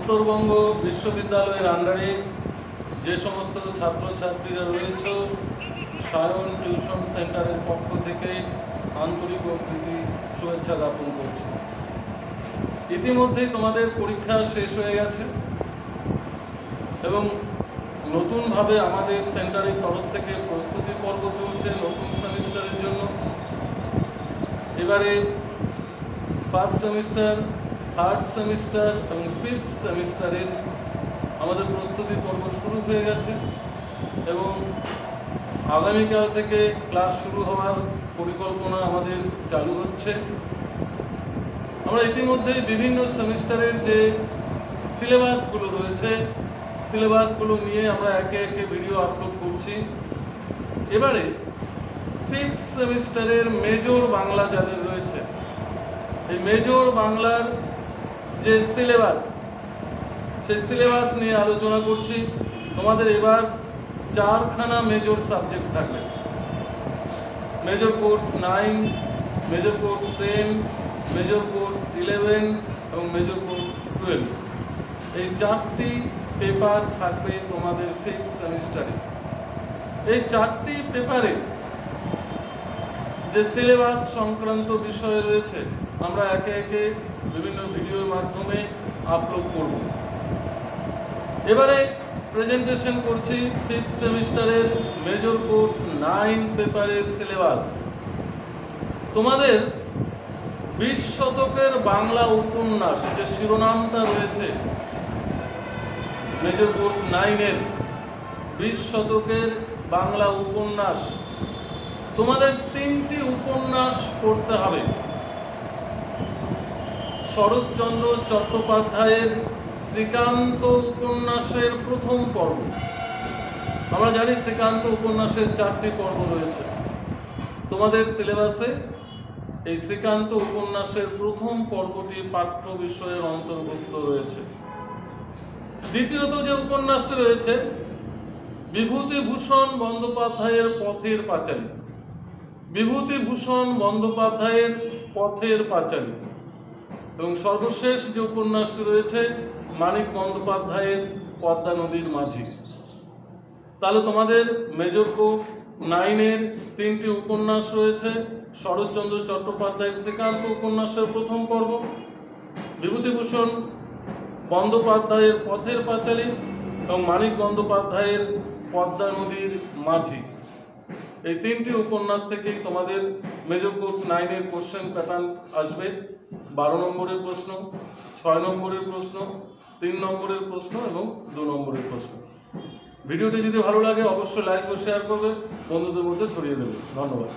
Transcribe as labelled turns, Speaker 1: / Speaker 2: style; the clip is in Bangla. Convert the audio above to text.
Speaker 1: উত্তরবঙ্গ বিশ্ববিদ্যালয়ের আন্ডারে যে সমস্ত ছাত্রছাত্রীরা রয়েছে সায়ন টিউশন সেন্টারের পক্ষ থেকে আন্তরিক ও প্রীতি শুভেচ্ছা জ্ঞাপন করছি। ইতিমধ্যেই তোমাদের পরীক্ষা শেষ হয়ে গেছে এবং নতুনভাবে আমাদের সেন্টারের তরফ থেকে প্রস্তুতি পর্ব চলছে নতুন সেমিস্টারের জন্য। এবারে ফার্স্ট সেমিস্টার, থার্ড সেমিস্টার এবং ফিফথ সেমিস্টারের আমাদের প্রস্তুতি পর্ব শুরু হয়ে গেছে এবং আগামীকাল থেকে ক্লাস শুরু হওয়ার পরিকল্পনা আমাদের চালু হচ্ছে। আমরা ইতিমধ্যে বিভিন্ন সেমিস্টারের যে সিলেবাসগুলো রয়েছে সিলেবাসগুলো নিয়ে আমরা একে একে ভিডিও আপলোড করছি। এবারে ফিফথ সেমিস্টারের মেজর বাংলা যাদের রয়েছে এই মেজর বাংলার যে সিলেবাস সেই সিলেবাস নিয়ে আলোচনা করছি। তোমাদের এবার 4খানা মেজর সাবজেক্ট থাকবে, major course 9, major course 10, major course 11 এবং মেজর কোর্স 12। এই 4টি পেপার থাকবে তোমাদের ফিফথ সেমিস্টারে। এই 4টি পেপারে যে সিলেবাস সংক্রান্ত বিষয় রয়েছে আমরা একে একে বিভিন্ন ভিডিওর মাধ্যমে আপলোড করব। এবারে প্রেজেন্টেশন করছি ফিফথ সেমিস্টারের মেজর কোর্স 9 পেপারের সিলেবাস। তোমাদের 20 শতকের বাংলা উপন্যাস যে শিরোনামটা রয়েছে মেজর কোর্স 9-এর 20 শতকের বাংলা উপন্যাস, তোমাদের 3টি উপন্যাস পড়তে হবে। শরৎচন্দ্র চট্টোপাধ্যায়ের শ্রীকান্ত উপন্যাসের প্রথম পর্ব। আমরা জানি শ্রীকান্ত উপন্যাসের 4টি পর্ব রয়েছে। তোমাদের সিলেবাসে এই শ্রীকান্ত উপন্যাসের প্রথম পর্বটি পাঠ্য বিষয়ের অন্তর্ভুক্ত রয়েছে। দ্বিতীয়ত যে উপন্যাসটি রয়েছে বিভূতিভূষণ বন্দ্যোপাধ্যায়ের পথের পাঁচালী। বিভূতিভূষণ বন্দ্যোপাধ্যায়ের পথের পাঁচালী এবং সর্বশেষ যে উপন্যাসটি রয়েছে মানিক বন্দ্যোপাধ্যায়ের পদ্মা নদীর মাঝি। তাহলে তোমাদের মেজর কোর্স 9-এর 3টি উপন্যাস রয়েছে। শরৎচন্দ্র চট্টোপাধ্যায়ের শ্রীকান্ত উপন্যাসের প্রথম পর্ব, বিভূতিভূষণ বন্দ্যোপাধ্যায়ের পথের পাঁচালী এবং মানিক বন্দ্যোপাধ্যায়ের পদ্মা নদীর মাঝি। এই 3টি উপন্যাস থেকেই তোমাদের মেজর কোর্স 9-এর কোশ্চেন প্যাটার্ন আসবে। 12 নম্বরের প্রশ্ন, 6 নম্বরের প্রশ্ন, 3 নম্বরের প্রশ্ন এবং 2 নম্বরের প্রশ্ন। ভিডিওটি যদি ভালো লাগে অবশ্যই লাইক ও শেয়ার করবে, বন্ধুদের মধ্যে ছড়িয়ে দেবে। ধন্যবাদ।